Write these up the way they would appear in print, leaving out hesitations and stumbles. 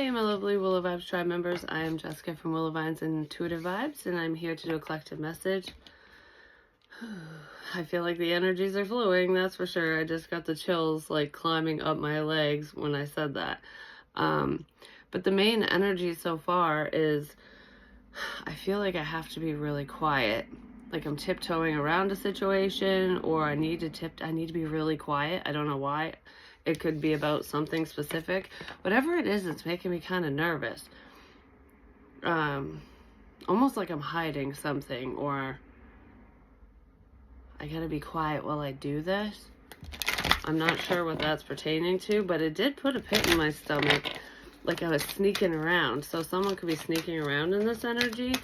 Hey, my lovely Willow Vibes Tribe members. I am Jessica from Willow Vines and Intuitive Vibes, and I'm here to do a collective message. I feel like the energies are flowing, that's for sure. I just got the chills like climbing up my legs when I said that. But the main energy so far is I feel like I have to be really quiet. Like I'm tiptoeing around a situation, or I need to be really quiet. I don't know why. It could be about something specific. Whatever it is, it's making me kind of nervous. Almost like I'm hiding something, or I gotta be quiet while I do this. I'm not sure what that's pertaining to, but it did put a pit in my stomach, like I was sneaking around. So someone could be sneaking around in this energy,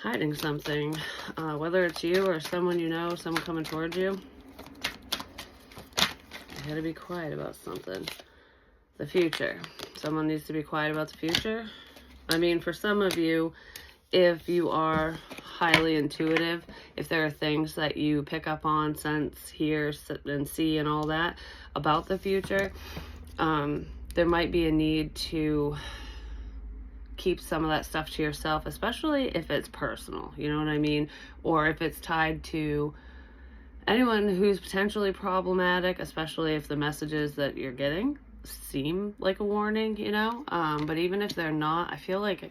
hiding something, whether it's you or someone you know, someone coming towards you. I gotta be quiet about something. The future. Someone needs to be quiet about the future. I mean, for some of you, if you are highly intuitive, if there are things that you pick up on, sense, hear, and see and all that about the future, there might be a need to keep some of that stuff to yourself, especially if it's personal, you know what I mean? Or if it's tied to anyone who's potentially problematic, especially if the messages that you're getting seem like a warning, you know? But even if they're not, I feel like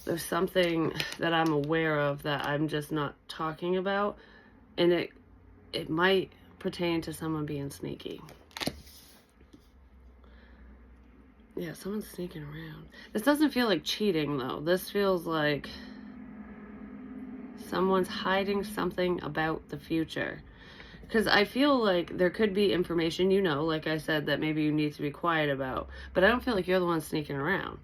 there's something that I'm aware of that I'm just not talking about, and it might pertain to someone being sneaky. Yeah, someone's sneaking around. This doesn't feel like cheating, though. This feels like someone's hiding something about the future. Because I feel like there could be information, you know, like I said, that maybe you need to be quiet about. But I don't feel like you're the one sneaking around.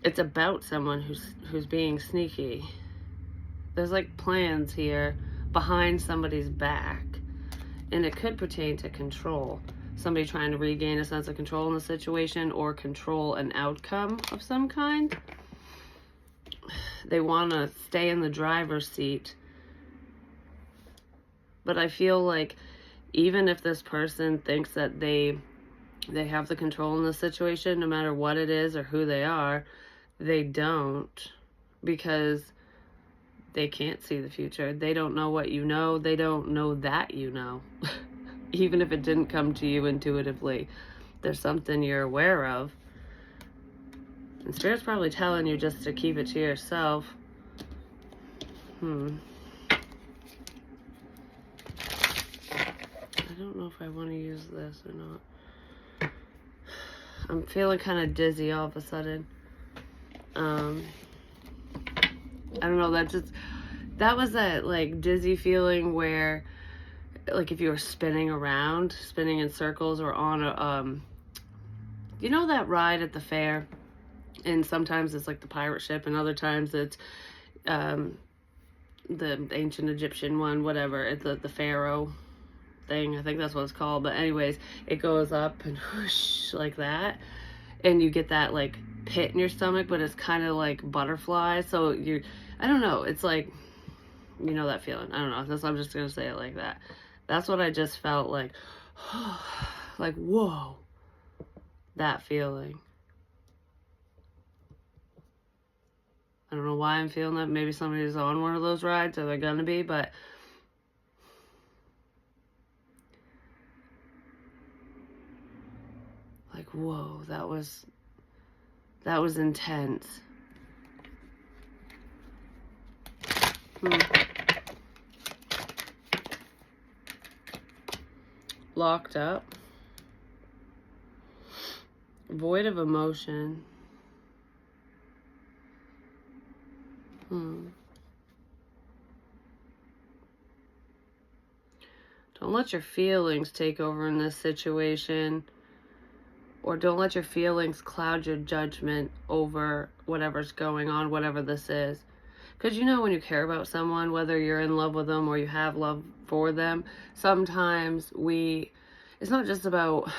It's about someone who's being sneaky. There's like plans here behind somebody's back. And it could pertain to control. Somebody trying to regain a sense of control in the situation, or control an outcome of some kind. They want to stay in the driver's seat. But I feel like even if this person thinks that they have the control in the situation, no matter what it is or who they are, they don't, because they can't see the future. They don't know what you know. They don't know that you know. Even if it didn't come to you intuitively, there's something you're aware of. And Spirit's probably telling you just to keep it to yourself. I don't know if I want to use this or not. I'm feeling kind of dizzy all of a sudden. I don't know, that was that like dizzy feeling where, like if you were spinning in circles, or on a, you know that ride at the fair? And sometimes it's like the pirate ship, and other times it's, the ancient Egyptian one, whatever. It's the pharaoh thing. I think that's what it's called. But anyways, it goes up and whoosh like that. And you get that like pit in your stomach, but it's kind of like butterflies. So I don't know. It's like, you know that feeling. I don't know. I'm just going to say it like that. That's what I just felt like. Like, whoa. That feeling. I don't know why I'm feeling that. Maybe somebody's on one of those rides, or they're gonna be, but like, whoa, that was intense. Locked up. Void of emotion. Don't let your feelings take over in this situation, or don't let your feelings cloud your judgment over whatever's going on, whatever this is. Because you know, when you care about someone, whether you're in love with them or you have love for them, sometimes it's not just about,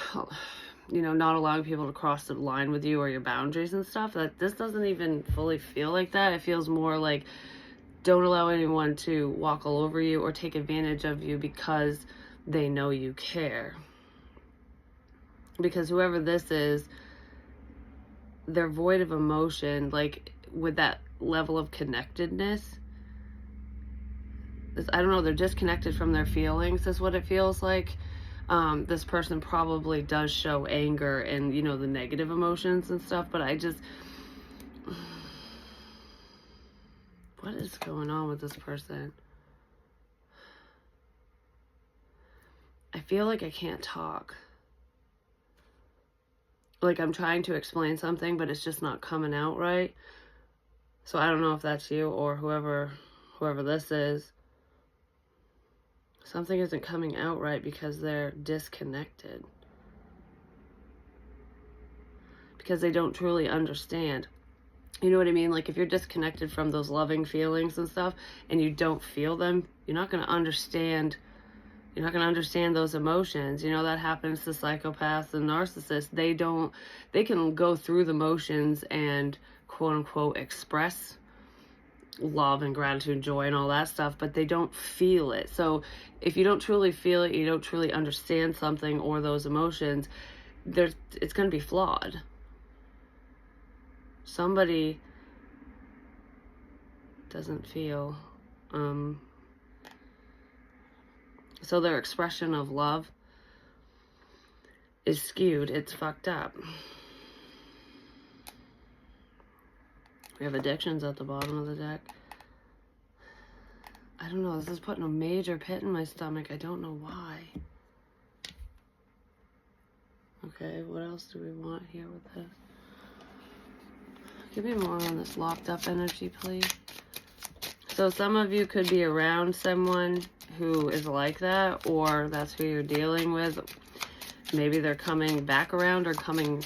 you know, not allowing people to cross the line with you or your boundaries and stuff. That this doesn't even fully feel like that. It feels more like, don't allow anyone to walk all over you or take advantage of you because they know you care. Because whoever this is, they're void of emotion, like with that level of connectedness. I don't know, they're disconnected from their feelings is what it feels like. This person probably does show anger and, you know, the negative emotions and stuff, but what is going on with this person? I feel like I can't talk. Like I'm trying to explain something, but it's just not coming out right. So I don't know if that's you or whoever this is. Something isn't coming out right because they're disconnected. Because they don't truly understand. You know what I mean? Like if you're disconnected from those loving feelings and stuff and you don't feel them, you're not going to understand those emotions. You know, that happens to psychopaths and narcissists. They can go through the motions and quote unquote express love and gratitude, joy and all that stuff, but they don't feel it. So if you don't truly feel it, you don't truly understand something or those emotions, it's going to be flawed. Somebody doesn't feel, so their expression of love is skewed. It's fucked up. We have addictions at the bottom of the deck. I don't know. This is putting a major pit in my stomach. I don't know why. Okay, what else do we want here with this? Give me more on this locked up energy, please. So some of you could be around someone who is like that, or that's who you're dealing with. Maybe they're coming back around or coming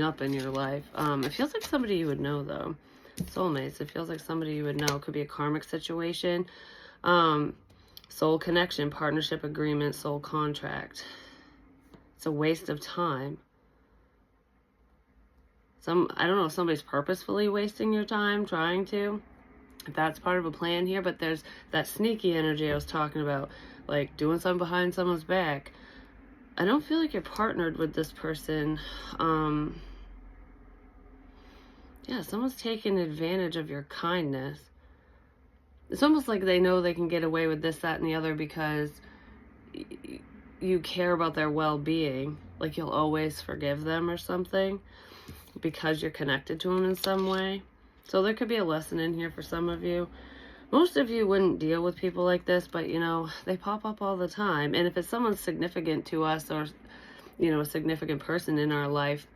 up in your life. It feels like somebody you would know, though. Soulmates, it feels like somebody you would know. Could be a karmic situation. Soul connection, partnership agreement, soul contract. It's a waste of time. I don't know if somebody's purposefully wasting your time trying to, if that's part of a plan here, but there's that sneaky energy I was talking about, like doing something behind someone's back. I don't feel like you're partnered with this person. Yeah, someone's taking advantage of your kindness. It's almost like they know they can get away with this, that, and the other because you care about their well-being. Like you'll always forgive them or something because you're connected to them in some way. So there could be a lesson in here for some of you. Most of you wouldn't deal with people like this, but, you know, they pop up all the time. And if it's someone significant to us or, you know, a significant person in our life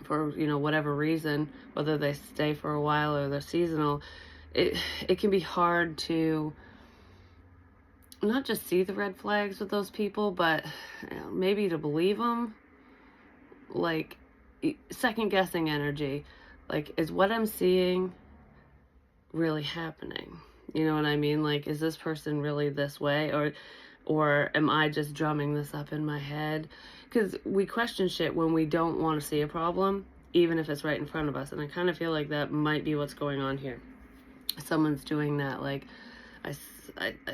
for, you know, whatever reason, whether they stay for a while or they're seasonal, it can be hard to not just see the red flags with those people, but you know, maybe to believe them. Like second guessing energy. Like, is what I'm seeing really happening? You know what I mean? Like, is this person really this way? Or am I just drumming this up in my head? Because we question shit when we don't want to see a problem, even if it's right in front of us. And I kind of feel like that might be what's going on here. Someone's doing that. Like, I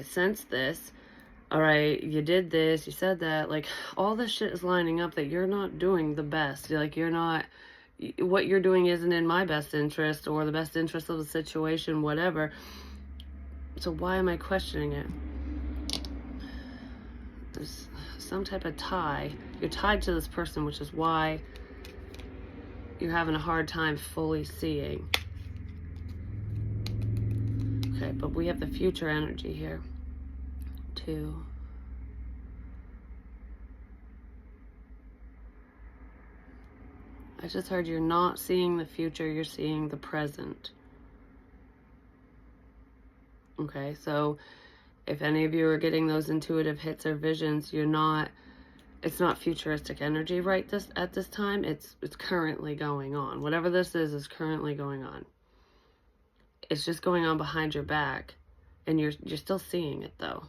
sense this. All right, you did this, you said that. Like, all this shit is lining up that you're not doing the best. Like, what you're doing isn't in my best interest or the best interest of the situation, whatever. So why am I questioning it? There's some type of tie. You're tied to this person, which is why you're having a hard time fully seeing. Okay, but we have the future energy here, too. I just heard you're not seeing the future, you're seeing the present. Okay, so if any of you are getting those intuitive hits or visions, it's not futuristic energy at this time. It's currently going on. Whatever this is currently going on. It's just going on behind your back, and you're still seeing it though.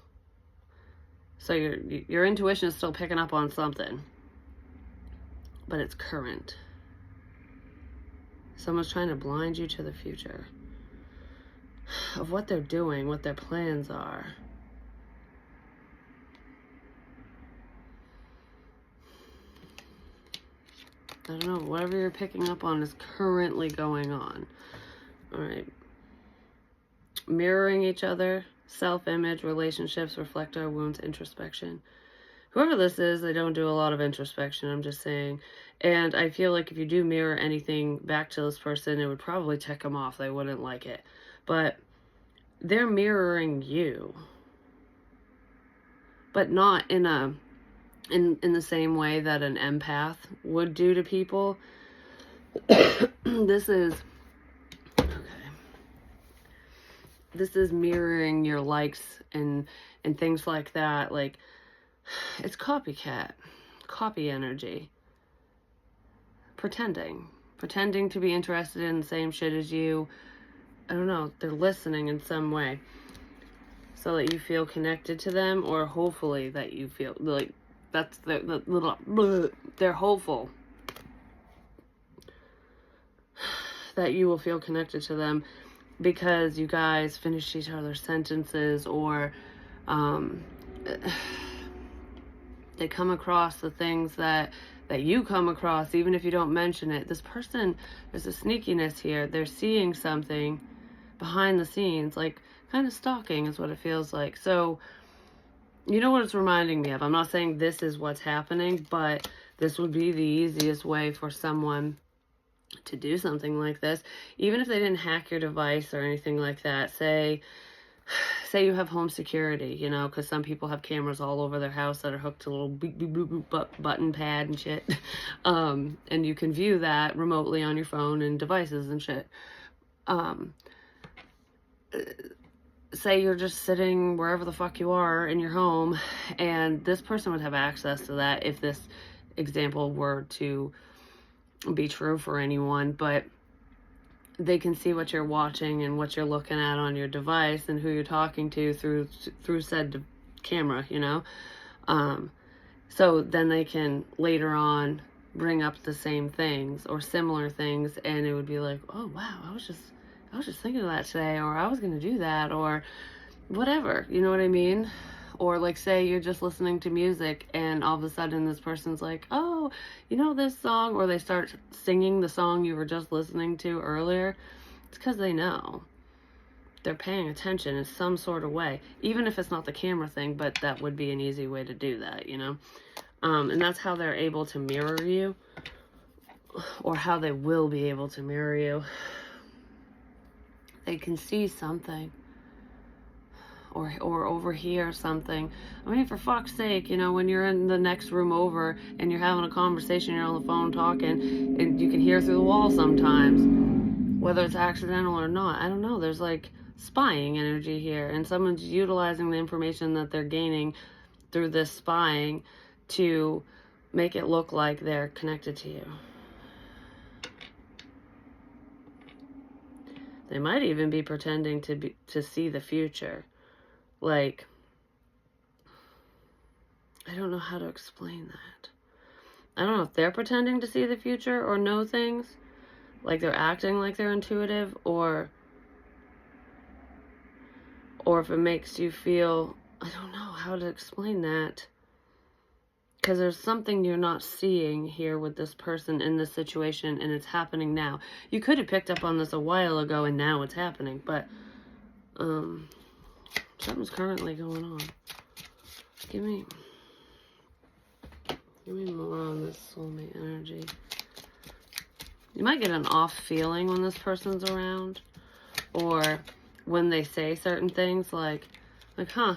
So your intuition is still picking up on something, but it's current. Someone's trying to blind you to the future of what they're doing, what their plans are. I don't know, whatever you're picking up on is currently going on. All right. Mirroring each other, self-image, relationships, reflect our wounds, introspection. Whoever this is, they don't do a lot of introspection, I'm just saying. And I feel like if you do mirror anything back to this person, it would probably tick them off. They wouldn't like it. But they're mirroring you. But not in the same way that an empath would do to people. This is mirroring your likes and things like that. Like, it's copycat, copy energy, pretending to be interested in the same shit as you. I don't know, they're listening in some way so that you feel connected to them, or hopefully that you feel like that's the little, they're hopeful that you will feel connected to them because you guys finished each other's sentences, or they come across the things that you come across, even if you don't mention it. This person, there's a sneakiness here. They're seeing something behind the scenes, like kind of stalking is what it feels like. So, you know what it's reminding me of? I'm not saying this is what's happening, but this would be the easiest way for someone to do something like this. Even if they didn't hack your device or anything like that. Say you have home security, you know, because some people have cameras all over their house that are hooked to a little beep, beep, beep, beep, button pad and shit. And you can view that remotely on your phone and devices and shit. Say you're just sitting wherever the fuck you are in your home, and this person would have access to that if this example were to be true for anyone, but they can see what you're watching and what you're looking at on your device and who you're talking to through said camera, you know. So then they can later on bring up the same things or similar things, and it would be like, oh wow, I was just thinking of that today, or I was gonna do that, or whatever, you know what I mean? Or like, say you're just listening to music and all of a sudden this person's like, oh, you know this song, or they start singing the song you were just listening to earlier. It's because they know. They're paying attention in some sort of way, even if it's not the camera thing, but that would be an easy way to do that, you know? And that's how they're able to mirror you, or how they will be able to mirror you. They can see something. Or overhear something. I mean, for fuck's sake, you know, when you're in the next room over and you're having a conversation, you're on the phone talking, and you can hear through the wall sometimes, whether it's accidental or not. I don't know. There's like spying energy here, and someone's utilizing the information that they're gaining through this spying to make it look like they're connected to you. They might even be pretending to see the future. Like, I don't know how to explain that. I don't know if they're pretending to see the future or know things, like they're acting like they're intuitive, or if it makes you feel, I don't know how to explain that. Because there's something you're not seeing here with this person in this situation, and it's happening now. You could have picked up on this a while ago, and now it's happening, but, something's currently going on. Give me more on this soulmate energy. You might get an off feeling when this person's around, or when they say certain things like, huh,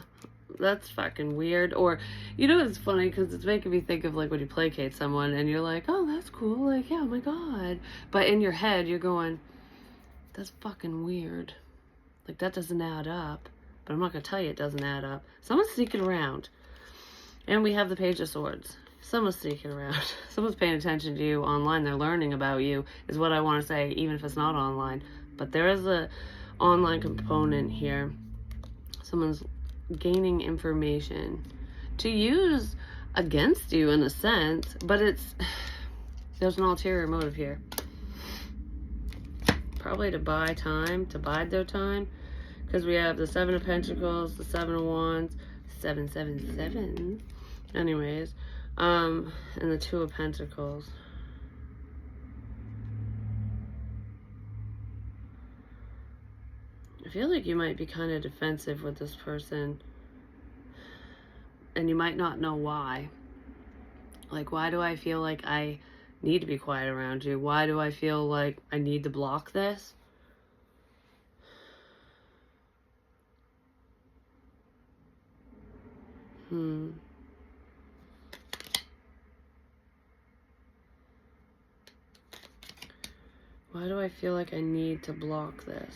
that's fucking weird. Or, you know, it's funny because it's making me think of like when you placate someone and you're like, oh, that's cool, like, yeah, oh my god. But in your head, you're going, that's fucking weird. Like, that doesn't add up. But I'm not going to tell you it doesn't add up. Someone's sneaking around. And we have the Page of Swords. Someone's sneaking around. Someone's paying attention to you online. They're learning about you, is what I want to say, even if it's not online. But there is a online component here. Someone's gaining information to use against you in a sense, but there's an ulterior motive here. Probably to buy time, to bide their time. Because we have the Seven of Pentacles, the Seven of Wands, 777. Anyways, and the Two of Pentacles. I feel like you might be kind of defensive with this person, and you might not know why. Like, why do I feel like I need to be quiet around you? Why do I feel like I need to block this? Why do I feel like I need to block this?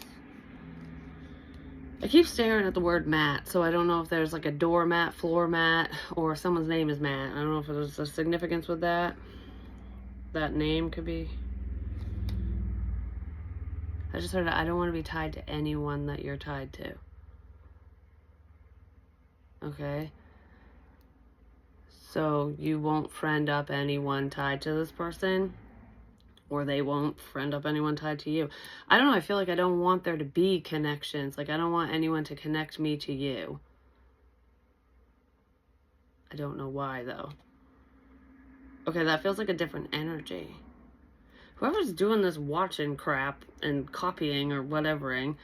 I keep staring at the word mat, so I don't know if there's like a doormat, floor mat, or someone's name is Matt. I don't know if there's a significance with that. That name could be. I just heard I don't want to be tied to anyone that you're tied to. Okay? So you won't friend up anyone tied to this person, or they won't friend up anyone tied to you. I don't know, I feel like I don't want there to be connections. Like, I don't want anyone to connect me to you. I don't know why, though. Okay, that feels like a different energy. Whoever's doing this watching crap and copying or whatevering,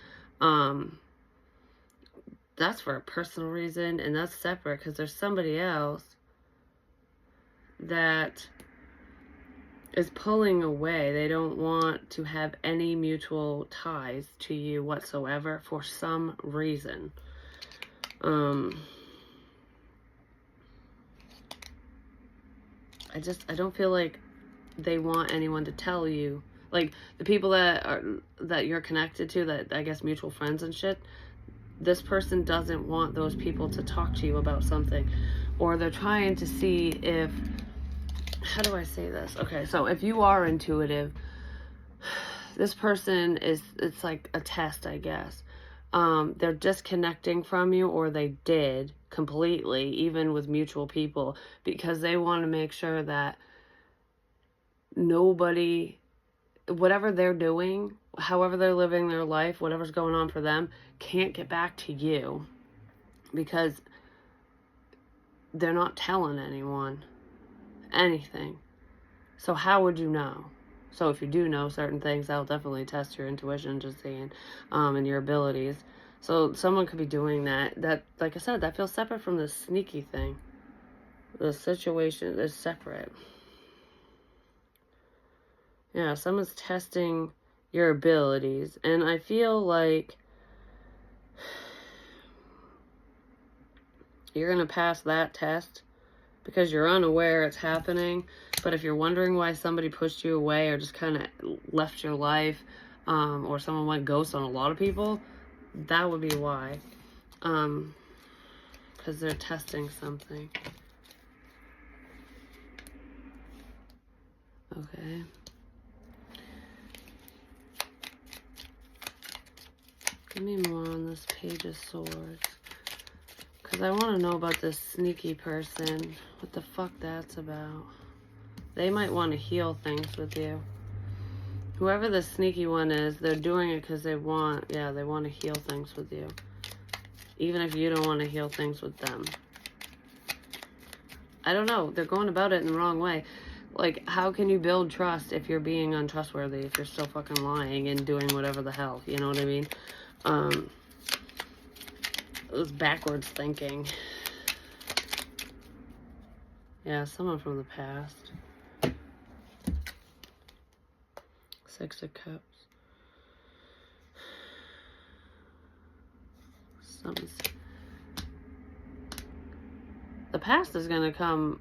that's for a personal reason, and that's separate, because there's somebody else that is pulling away. They don't want to have any mutual ties to you whatsoever for some reason. I don't feel like they want anyone to tell you. Like, the people that you're connected to, that I guess mutual friends and shit, this person doesn't want those people to talk to you about something. Or they're trying to see if, how do I say this? Okay, so if you are intuitive, this person it's like a test, I guess. They're disconnecting from you, or they did completely, even with mutual people, because they want to make sure that nobody, whatever they're doing, however they're living their life, whatever's going on for them, can't get back to you, because they're not telling anyone anything. So how would you know? So if you do know certain things, that'll definitely test your intuition, just saying, and your abilities. So someone could be doing that. That, like I said, that feels separate from the sneaky thing. The situation is separate. Yeah, someone's testing your abilities. And I feel like you're going to pass that test because you're unaware it's happening. But if you're wondering why somebody pushed you away or just kind of left your life, or someone went ghost on a lot of people, that would be why. Because they're testing something. Okay. Give me more on this Page of Swords. Because I want to know about this sneaky person. What the fuck that's about. They might want to heal things with you. Whoever the sneaky one is, they're doing it because they want to heal things with you. Even if you don't want to heal things with them. I don't know. They're going about it in the wrong way. Like, how can you build trust if you're being untrustworthy, if you're still fucking lying and doing whatever the hell? You know what I mean? It was backwards thinking. Yeah, someone from the past. Six of Cups. The past is gonna come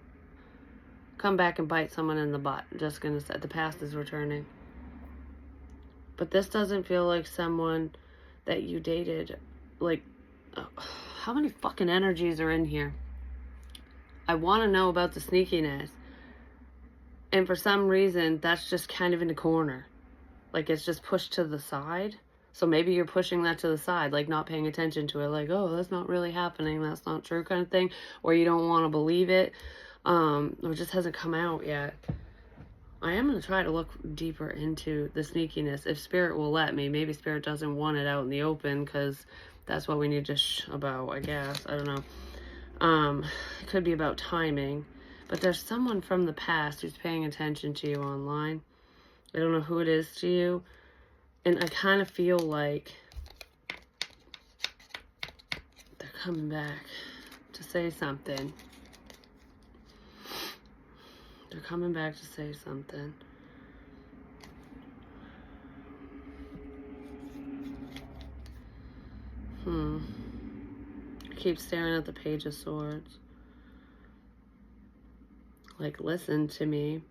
back and bite someone in the butt. Just gonna say, the past is returning. But this doesn't feel like someone that you dated. Like, how many fucking energies are in here? I want to know about the sneakiness. And for some reason, that's just kind of in the corner. Like, it's just pushed to the side. So maybe you're pushing that to the side, like not paying attention to it. Like, oh, that's not really happening. That's not true kind of thing. Or you don't want to believe it. Or it just hasn't come out yet. I am going to try to look deeper into the sneakiness. If Spirit will let me. Maybe Spirit doesn't want it out in the open because that's what we need to about, I guess. I don't know. It could be about timing. But there's someone from the past who's paying attention to you online. I don't know who it is to you. And I kind of feel like coming back to say something. They're coming back to say something. I keep staring at the Page of Swords. Like, listen to me.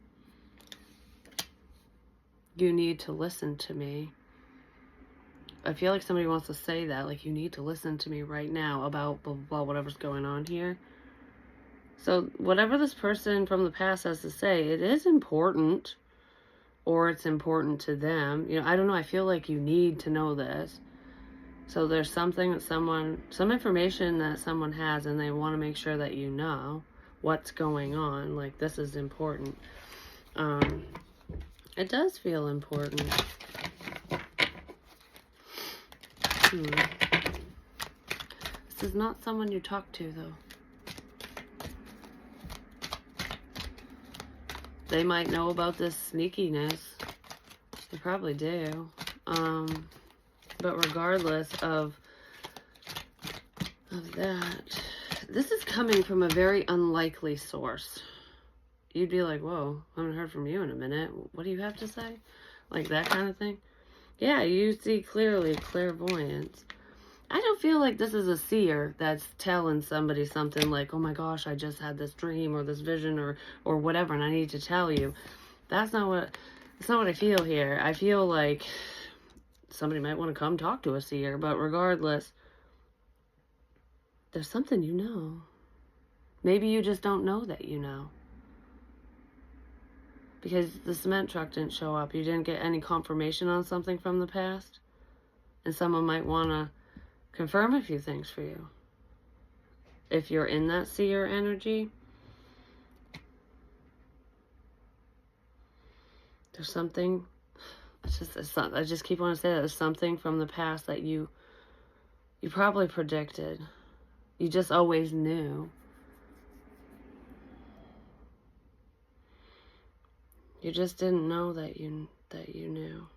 You need to listen to me. I feel like somebody wants to say that. Like, you need to listen to me right now about blah, blah, blah, whatever's going on here. So, whatever this person from the past has to say, it is important. Or it's important to them. You know, I don't know. I feel like you need to know this. So there's something that some information that someone has, and they want to make sure that you know what's going on. Like, this is important. It does feel important. This is not someone you talk to, though. They might know about this sneakiness. They probably do. But regardless of that, this is coming from a very unlikely source. You'd be like, whoa, I haven't heard from you in a minute. What do you have to say? Like that kind of thing. Yeah, you see clearly, clairvoyance. I don't feel like this is a seer that's telling somebody something like, oh my gosh, I just had this dream or this vision or whatever, and I need to tell you. That's not what I feel here. I feel like somebody might want to come talk to a seer, but regardless, there's something you know. Maybe you just don't know that you know. Because the cement truck didn't show up. You didn't get any confirmation on something from the past. And someone might want to confirm a few things for you. If you're in that seer energy, there's something, I just keep wanting to say that there's something from the past that you probably predicted. You just always knew. You just didn't know that you knew.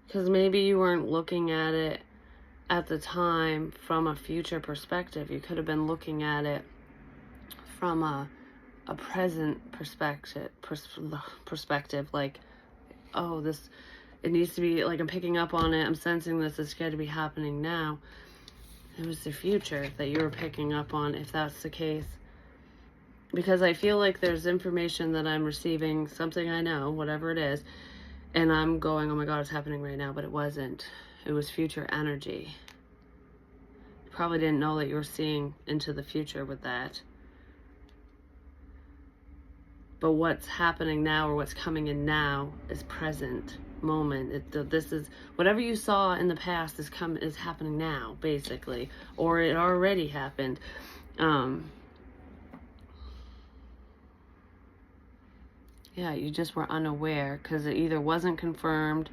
Because maybe you weren't looking at it at the time from a future perspective. You could have been looking at it from a present perspective, like, oh, this, it needs to be, like, I'm picking up on it, I'm sensing this, it's going to be happening now. It was the future that you were picking up on, if that's the case. Because I feel like there's information that I'm receiving, something I know, whatever it is, and I'm going, oh my God, it's happening right now, but it wasn't. It was future energy. You probably didn't know that you were seeing into the future with that. But what's happening now, or what's coming in now, is present moment. This is whatever you saw in the past is happening now, basically, or it already happened. Yeah, you just were unaware because it either wasn't confirmed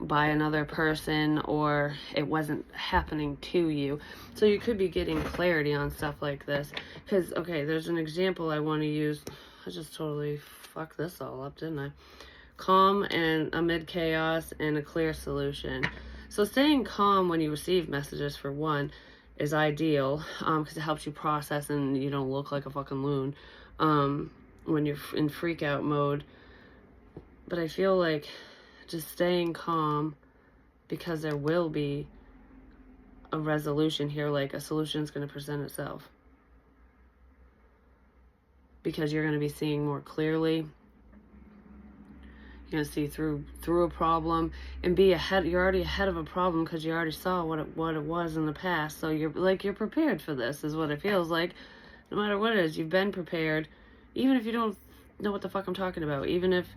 by another person or it wasn't happening to you. So you could be getting clarity on stuff like this. Because, okay, there's an example I want to use. I just totally fucked this all up, didn't I? Calm and amid chaos and a clear solution. So staying calm when you receive messages, for one, is ideal because it helps you process and you don't look like a fucking loon when you're in freak out mode. But I feel like just staying calm, because there will be a resolution here, like a solution is going to present itself. Because you're going to be seeing more clearly. You're going to see through a problem and be ahead. You're already ahead of a problem because you already saw what it was in the past. So you're prepared for this, is what it feels like. No matter what it is, you've been prepared. Even if you don't know what the fuck I'm talking about, even if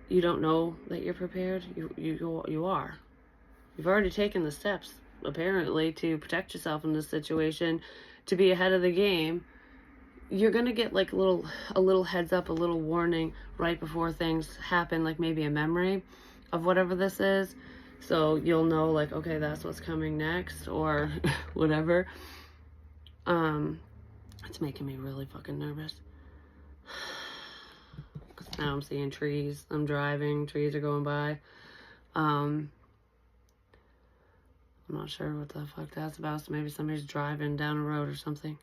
you don't know that you're prepared, you are. You've already taken the steps, apparently, to protect yourself in this situation, to be ahead of the game. You're gonna get like a little heads up, a little warning right before things happen, like maybe a memory of whatever this is. So you'll know, like, okay, that's what's coming next, or whatever. It's making me really fucking nervous. Now I'm seeing trees. I'm driving. Trees are going by. I'm not sure what the fuck that's about, so maybe somebody's driving down a road or something.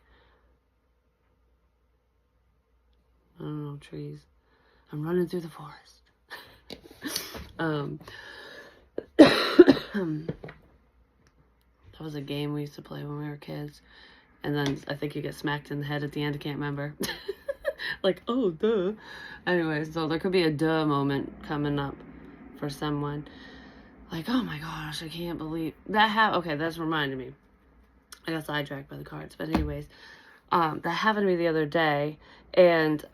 I don't know, trees. I'm running through the forest. That was a game we used to play when we were kids. And then I think you get smacked in the head at the end. I can't remember. Like, oh, duh. Anyway, so there could be a duh moment coming up for someone. Like, oh my gosh, I can't believe that okay, that's reminded me. I got sidetracked by the cards. But anyways, that happened to me the other day. And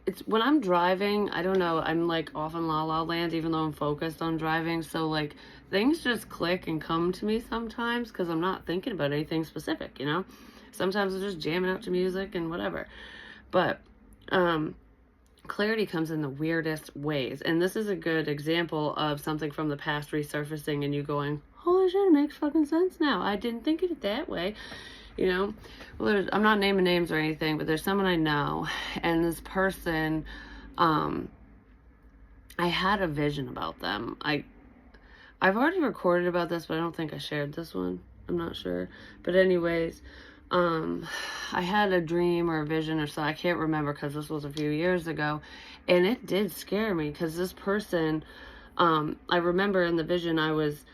it's when I'm driving, I don't know, I'm like off in la la land, even though I'm focused on driving. So like things just click and come to me sometimes because I'm not thinking about anything specific, you know? Sometimes I'm just jamming out to music and whatever. But clarity comes in the weirdest ways. And this is a good example of something from the past resurfacing and you going, holy shit, it makes fucking sense now. I didn't think of it that way. You know, well, I'm not naming names or anything, but there's someone I know, and this person, I had a vision about them. I've already recorded about this, but I don't think I shared this one. I'm not sure. But anyways, I had a dream or a vision or so. I can't remember because this was a few years ago, and it did scare me because this person, I remember in the vision I was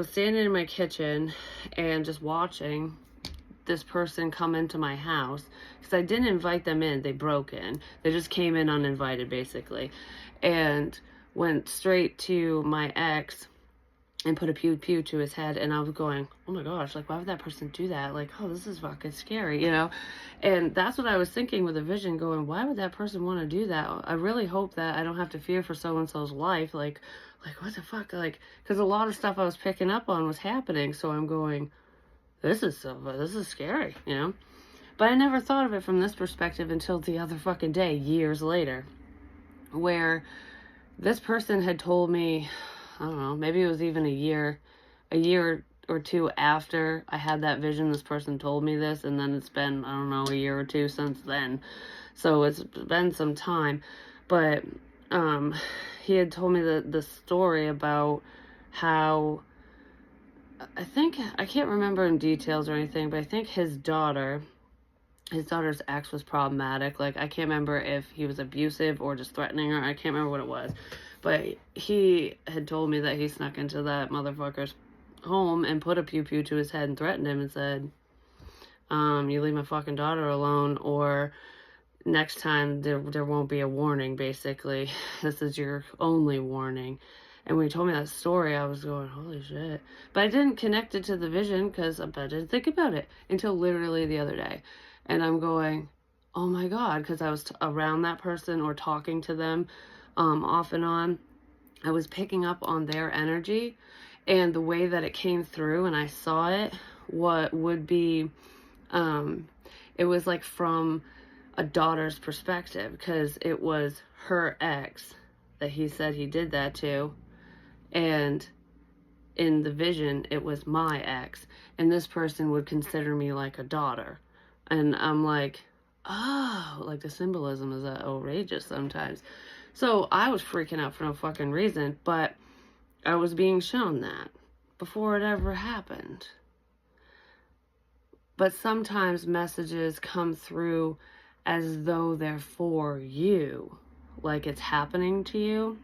standing in my kitchen and just watching this person come into my house because I didn't invite them in. They broke in. They just came in uninvited, basically, and went straight to my ex and put a pew pew to his head. And I was going, oh my gosh, like, why would that person do that? Like, oh, this is fucking scary, you know? And that's what I was thinking with a vision, going, why would that person want to do that? I really hope that I don't have to fear for so-and-so's life. Like, what the fuck? Like, because a lot of stuff I was picking up on was happening. So I'm going, this is scary, you know? But I never thought of it from this perspective until the other fucking day, years later, where this person had told me, I don't know, maybe it was even a year or two after I had that vision, this person told me this, and then it's been, I don't know, a year or two since then. So it's been some time. But he had told me the story about how, I can't remember in details or anything, but I think his daughter's ex was problematic. Like, I can't remember if he was abusive or just threatening her. I can't remember what it was. But he had told me that he snuck into that motherfucker's home and put a pew pew to his head and threatened him and said, you leave my fucking daughter alone, or next time there won't be a warning, basically. This is your only warning. And when he told me that story, I was going, holy shit. But I didn't connect it to the vision because I didn't think about it until literally the other day. And I'm going, oh my God, because I was around that person or talking to them off and on. I was picking up on their energy and the way that it came through, and I saw it, what would be, it was like from a daughter's perspective, because it was her ex that he said he did that to. And in the vision, it was my ex. And this person would consider me like a daughter. And I'm like, oh, like the symbolism is outrageous sometimes. So I was freaking out for no fucking reason. But I was being shown that before it ever happened. But sometimes messages come through as though they're for you. Like it's happening to you.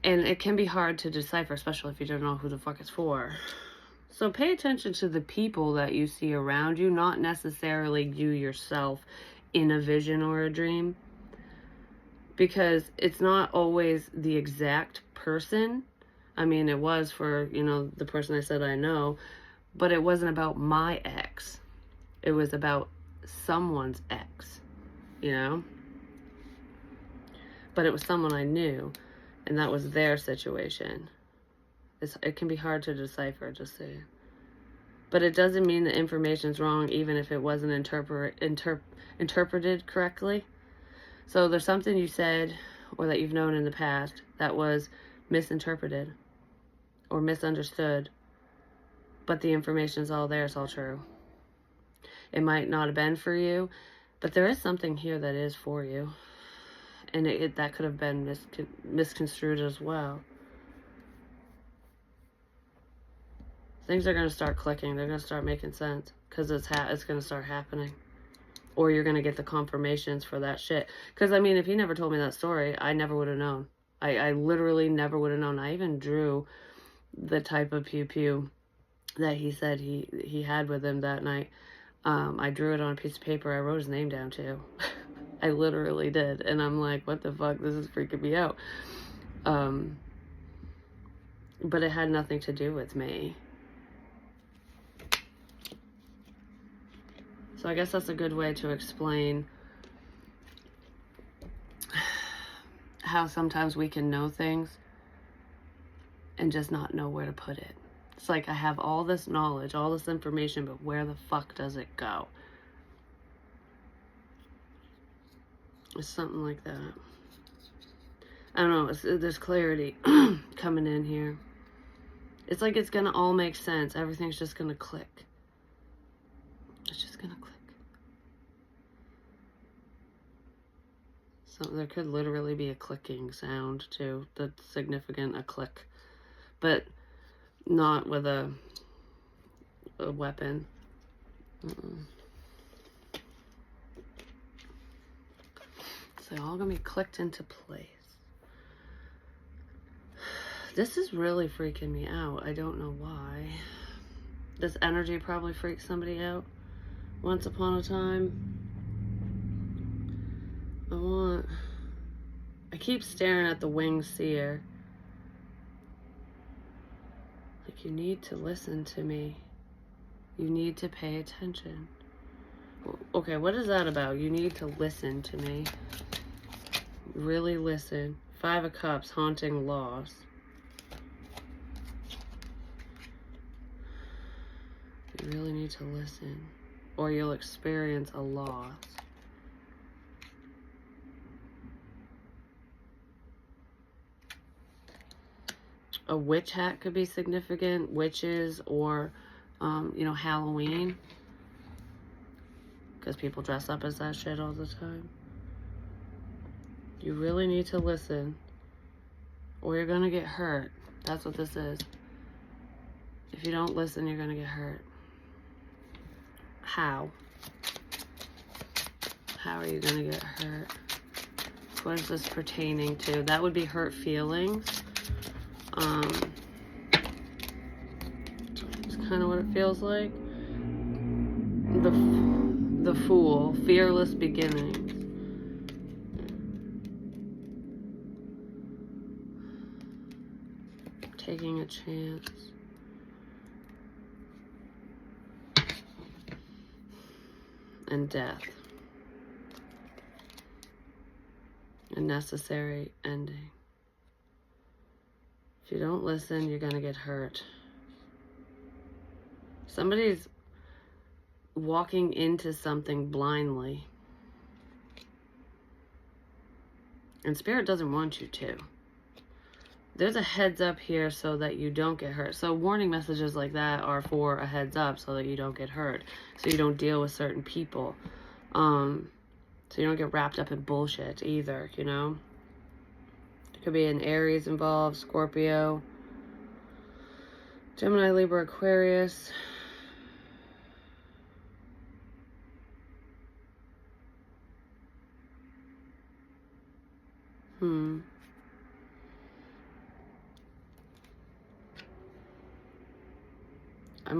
And it can be hard to decipher, especially if you don't know who the fuck it's for. So pay attention to the people that you see around you, not necessarily you yourself in a vision or a dream. Because it's not always the exact person. I mean, it was for, the person I said I know, but it wasn't about my ex. It was about someone's ex, But it was someone I knew. And that was their situation. It can be hard to decipher, just say. But it doesn't mean the information's wrong, even if it wasn't interpreted correctly. So there's something you said or that you've known in the past that was misinterpreted or misunderstood. But the information's all there, it's all true. It might not have been for you, but there is something here that is for you. And that could have been misconstrued as well. things are going to start clicking. They're going to start making sense because it's going to start happening. Or you're going to get the confirmations for that shit. Because, I mean, if he never told me that story, I never would have known. I literally never would have known. I even drew the type of pew-pew that he said he had with him that night. I drew it on a piece of paper. I wrote his name down, too. I literally did. And I'm like, what the fuck? This is freaking me out. But it had nothing to do with me. So I guess that's a good way to explain how sometimes we can know things and just not know where to put it. It's like I have all this knowledge, all this information, but where the fuck does it go? It's something like that. I don't know, there's clarity coming in here. It's like it's gonna all make sense. Everything's just gonna click. It's just gonna click. So there could literally be a clicking sound too that's significant, a click. But not with a weapon. So they're all gonna be clicked into place. This is really freaking me out. I don't know why. This energy probably freaked somebody out once upon a time. I keep staring at the winged seer. Like, you need to listen to me. You need to pay attention. Okay, what is that about? You need to listen to me. Really listen. 5 of Cups, haunting loss. You really need to listen, or you'll experience a loss. A witch hat could be significant, witches, or, you know, Halloween. Because people dress up as that shit all the time. You really need to listen, or you're going to get hurt. That's what this is. If you don't listen, you're going to get hurt. How? How are you going to get hurt? What is this pertaining to? That would be hurt feelings. It's kind of what it feels like. The Fool, fearless beginnings. Taking a chance. And death. A necessary ending. If you don't listen, you're going to get hurt. Somebody's walking into something blindly. And Spirit doesn't want you to. There's a heads up here so that you don't get hurt. So warning messages like that are for a heads up so that you don't get hurt. So you don't deal with certain people. So you don't get wrapped up in bullshit either, you know? Could be an Aries involved, Scorpio, Gemini, Libra, Aquarius. I'm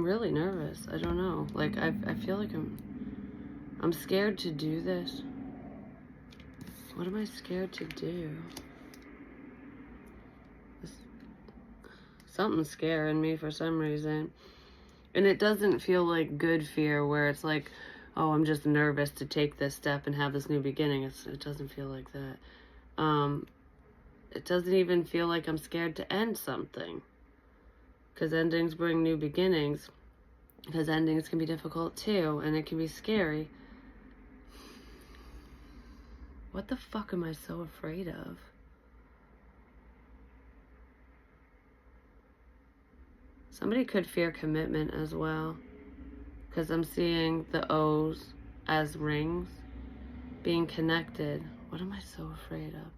really nervous. I don't know. Like, I feel like I'm scared to do this. What am I scared to do? Something's scaring me for some reason. And it doesn't feel like good fear where it's like, oh, I'm just nervous to take this step and have this new beginning. It doesn't feel like that. It doesn't even feel like I'm scared to end something. Because endings bring new beginnings. Because endings can be difficult too. And it can be scary. What the fuck am I so afraid of? Somebody could fear commitment as well. Because I'm seeing the O's as rings. Being connected. What am I so afraid of?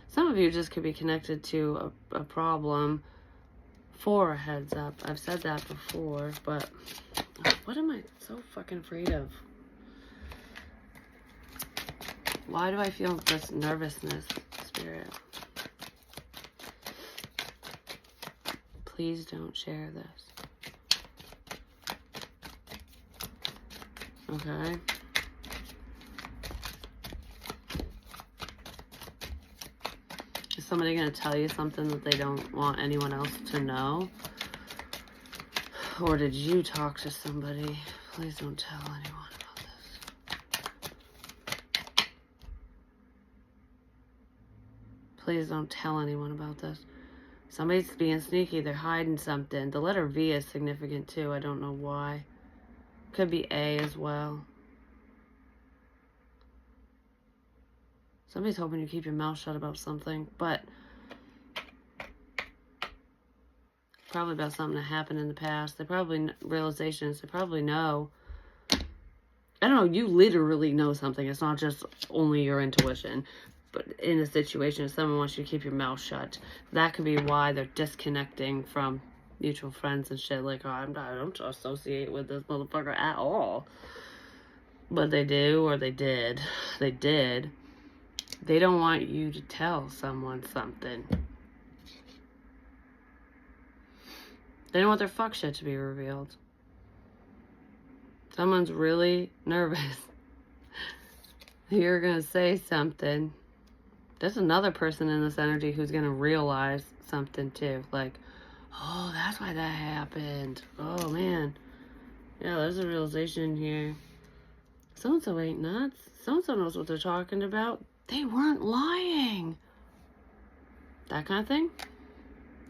Some of you just could be connected to a problem For a heads up. I've said that before, but what am I so fucking afraid of? Why do I feel this nervousness, Spirit? Please don't share this. Okay. Is somebody going to tell you something that they don't want anyone else to know? Or did you talk to somebody? Please don't tell anyone about this. Please don't tell anyone about this. Somebody's being sneaky. They're hiding something. The letter V is significant too. I don't know why. Could be A as well. Somebody's hoping you keep your mouth shut about something, but probably about something that happened in the past. They probably, realizations, they probably know. I don't know, you literally know something. It's not just only your intuition. But in a situation, if someone wants you to keep your mouth shut, that could be why they're disconnecting from mutual friends and shit. Like, oh, I don't associate with this motherfucker at all. But they do, or they did. They did. They don't want you to tell someone something. They don't want their fuck shit to be revealed. Someone's really nervous. You're gonna say something. There's another person in this energy who's gonna realize something too. Like, oh, that's why that happened. Oh, man. Yeah, there's a realization here. So-and-so ain't nuts. So-and-so knows what they're talking about. They weren't lying. That kind of thing.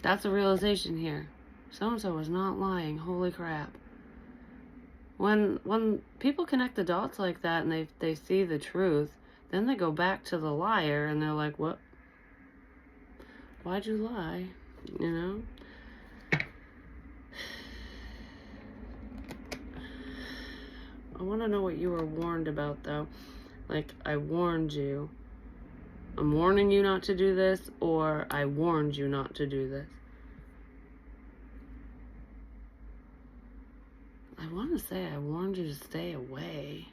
That's a realization here. So-and-so was not lying. Holy crap. When people connect the dots like that and they see the truth, then they go back to the liar and they're like, what? Why'd you lie? You know? I want to know what you were warned about, though. Like, I warned you. I'm warning you not to do this, or I warned you not to do this. I want to say I warned you to stay away.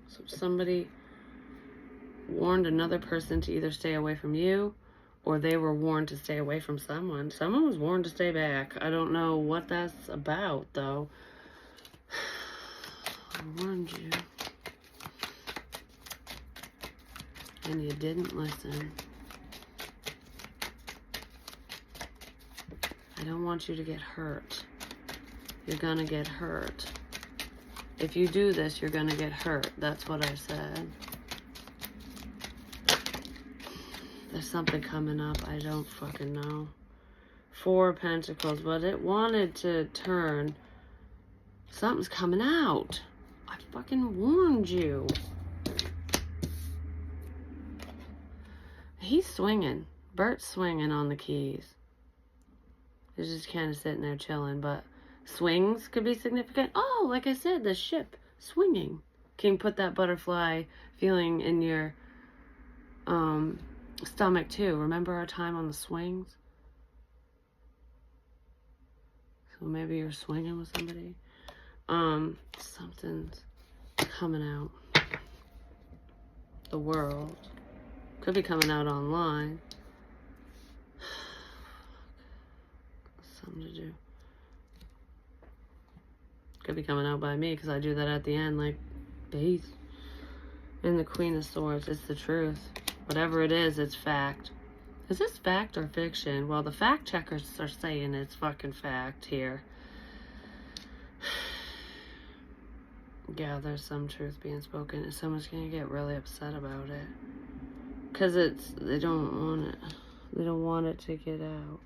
So somebody warned another person to either stay away from you, or they were warned to stay away from someone. Someone was warned to stay back. I don't know what that's about, though. I warned you. And you didn't listen. I don't want you to get hurt. You're gonna get hurt. If you do this, you're gonna get hurt. That's what I said. There's something coming up. I don't fucking know. 4 of Pentacles, but it wanted to turn. Something's coming out. I fucking warned you. He's swinging. Bert's swinging on the keys. He's just kind of sitting there chilling, but swings could be significant. Oh, like I said, the ship swinging. Can you put that butterfly feeling in your stomach too? Remember our time on the swings? So maybe you're swinging with somebody. Something's coming out. The world. Could be coming out online. Something to do. Could be coming out by me because I do that at the end, like, base. And the Queen of Swords, it's the truth. Whatever it is, it's fact. Is this fact or fiction? Well, the fact checkers are saying it's fucking fact here. Yeah, there's some truth being spoken, and someone's gonna get really upset about it. Because they don't want it. They don't want it to get out.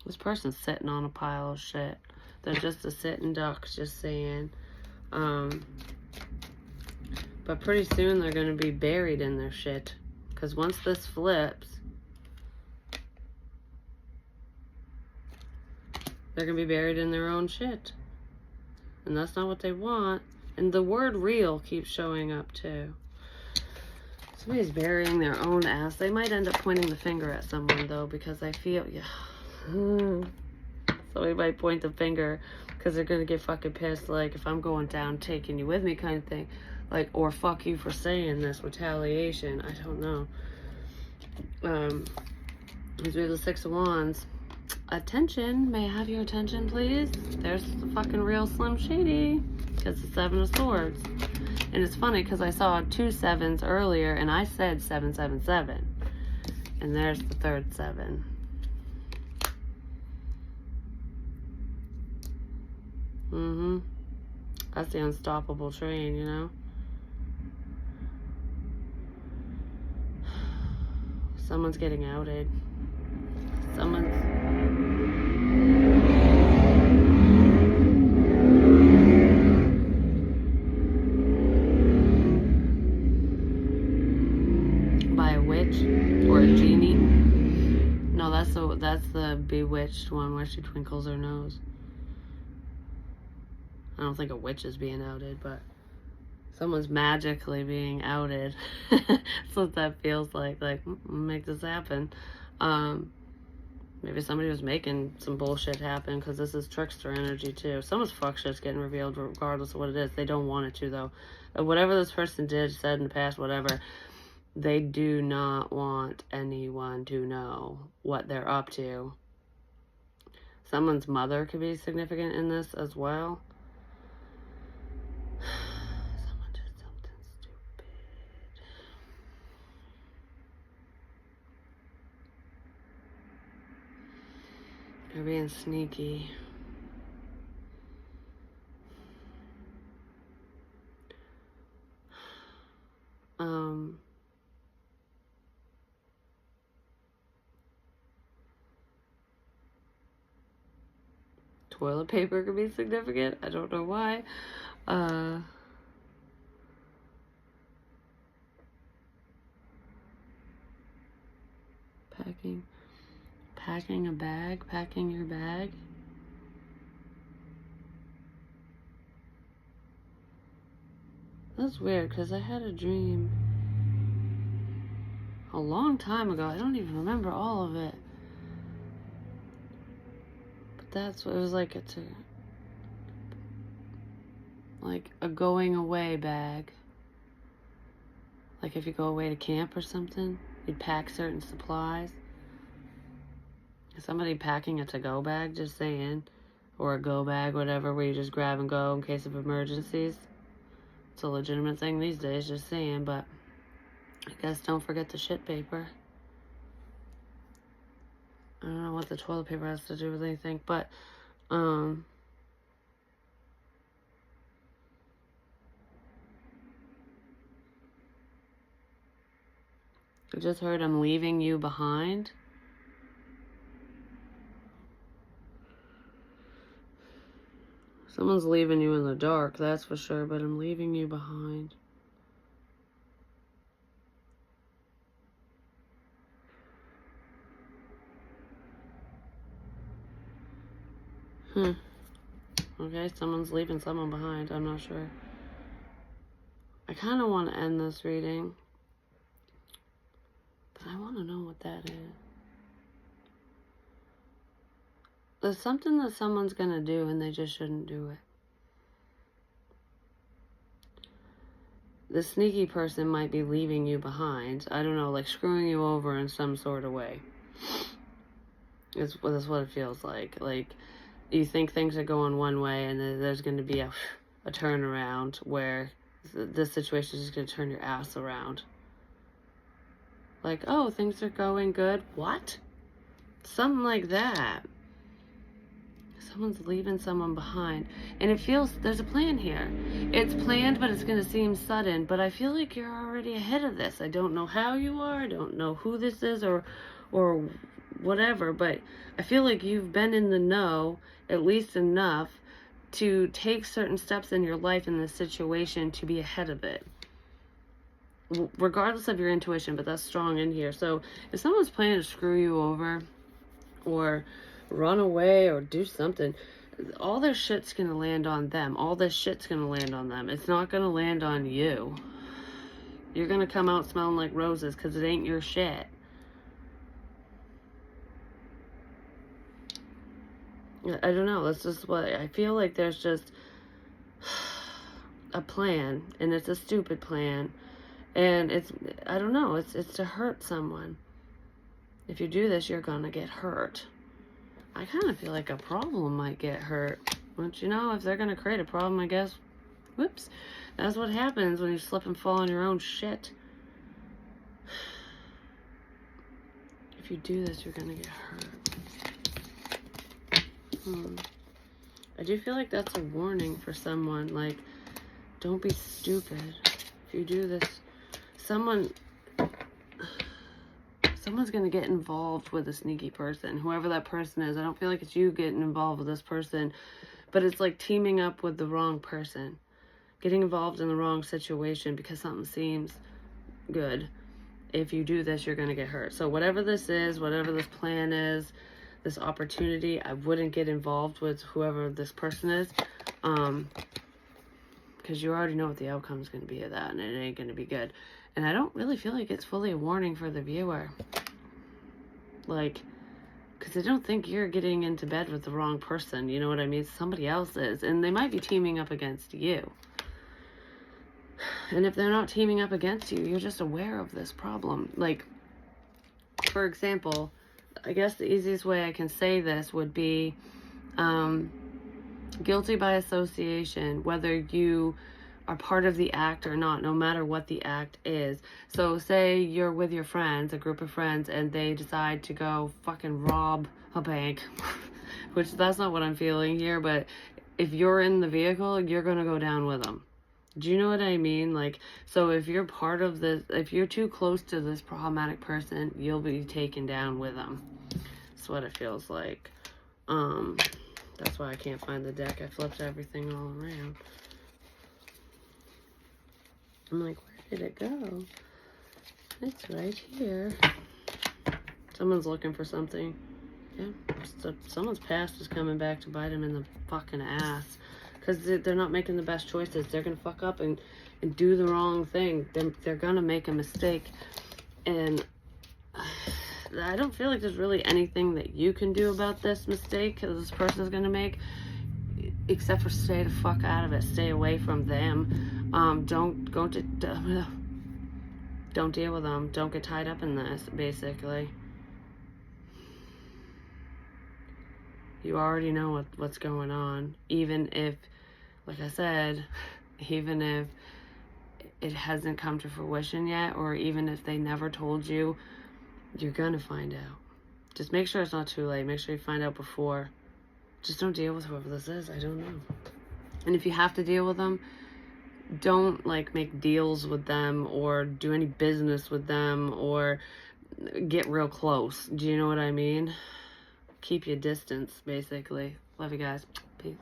This person's sitting on a pile of shit. They're just a sitting duck, just saying. But pretty soon they're going to be buried in their shit. Because once this flips, they're going to be buried in their own shit. And that's not what they want. And the word real keeps showing up too. Somebody's burying their own ass. They might end up pointing the finger at someone, though, because I feel, yeah. Somebody might point the finger because they're going to get fucking pissed, like, if I'm going down, taking you with me kind of thing. Like, or fuck you for saying this, retaliation. I don't know. Because we have the Six of Wands. Attention. May I have your attention, please? There's the fucking real Slim Shady. Because the Seven of Swords. And it's funny because I saw 2 sevens earlier and I said 777. And there's the third 7. That's the unstoppable train, you know? Someone's getting outed. Someone's... by a witch or a genie. No, that's the bewitched one where she twinkles her nose. I don't think a witch is being outed, but someone's magically being outed. That's what that feels like. Like, make this happen. Maybe somebody was making some bullshit happen, because this is trickster energy too. Someone's fuck shit's getting revealed regardless of what it is. They don't want it to, though. Whatever this person did, said in the past, whatever, they do not want anyone to know what they're up to. Someone's mother could be significant in this as well. Someone did something stupid. They're being sneaky. Toilet paper could be significant. I don't know why. Packing a bag, packing your bag. That's weird, because I had a dream a long time ago. I don't even remember all of it. But that's what it was like. It's like a going away bag. Like if you go away to camp or something, you'd pack certain supplies. Somebody packing a to-go bag, just saying. Or a go bag, whatever, where you just grab and go in case of emergencies. It's a legitimate thing these days, just saying, but I guess don't forget the shit paper. I don't know what the toilet paper has to do with anything, but, I just heard I'm leaving you behind. Someone's leaving you in the dark, that's for sure, but I'm leaving you behind. Okay, someone's leaving someone behind, I'm not sure. I kind of want to end this reading, but I want to know what that is. There's something that someone's going to do and they just shouldn't do it. The sneaky person might be leaving you behind. I don't know, like screwing you over in some sort of way. That's what it feels like. Like, you think things are going one way and then there's going to be a turnaround where this situation is just going to turn your ass around. Like, oh, things are going good. What? Something like that. Someone's leaving someone behind. And it feels, there's a plan here. It's planned, but it's going to seem sudden. But I feel like you're already ahead of this. I don't know how you are. I don't know who this is or whatever. But I feel like you've been in the know at least enough to take certain steps in your life in this situation to be ahead of it. Regardless of your intuition, but that's strong in here. So if someone's planning to screw you over or run away or do something, all their shit's gonna land on them. All this shit's gonna land on them. It's not gonna land on you. You're going to come out smelling like roses because it ain't your shit. I don't know. That's just what I feel like. There's just a plan, and it's a stupid plan. And it's, I don't know, it's to hurt someone. If you do this, you're going to get hurt. I kind of feel like a problem might get hurt. But you know, if they're going to create a problem, I guess, whoops, that's what happens when you slip and fall on your own shit. If you do this, you're going to get hurt. I do feel like that's a warning for someone. Like, don't be stupid. If you do this, someone's going to get involved with a sneaky person. Whoever that person is. I don't feel like it's you getting involved with this person. But it's like teaming up with the wrong person. Getting involved in the wrong situation because something seems good. If you do this, you're going to get hurt. So whatever this is, whatever this plan is, this opportunity, I wouldn't get involved with whoever this person is. Because you already know what the outcome is going to be of that, and it ain't going to be good. And I don't really feel like it's fully a warning for the viewer. Like, because I don't think you're getting into bed with the wrong person. You know what I mean? Somebody else is. And they might be teaming up against you. And if they're not teaming up against you, you're just aware of this problem. Like, for example, I guess the easiest way I can say this would be guilty by association, whether you are part of the act or not, no matter what the act is. So say you're with your friends, a group of friends, and they decide to go fucking rob a bank, which that's not what I'm feeling here, but if you're in the vehicle, you're going to go down with them. Do you know what I mean? Like, so if you're part of this, if you're too close to this problematic person, you'll be taken down with them. That's what it feels like. That's why I can't find the deck. I flipped everything all around. I'm like, where did it go? It's right here. Someone's looking for something. Yeah, so someone's past is coming back to bite them in the fucking ass. Because they're not making the best choices. They're going to fuck up and do the wrong thing. They're going to make a mistake. And I don't feel like there's really anything that you can do about this mistake that this person is going to make, except for stay the fuck out of it. Stay away from them. Don't deal with them. Don't get tied up in this, basically. You already know what's going on. Even if, like I said, even if it hasn't come to fruition yet, or even if they never told you, you're gonna find out. Just make sure it's not too late. Make sure you find out before. Just don't deal with whoever this is. I don't know. And if you have to deal with them, don't like make deals with them or do any business with them or get real close. Do you know what I mean? Keep your distance, basically. Love you guys. Peace.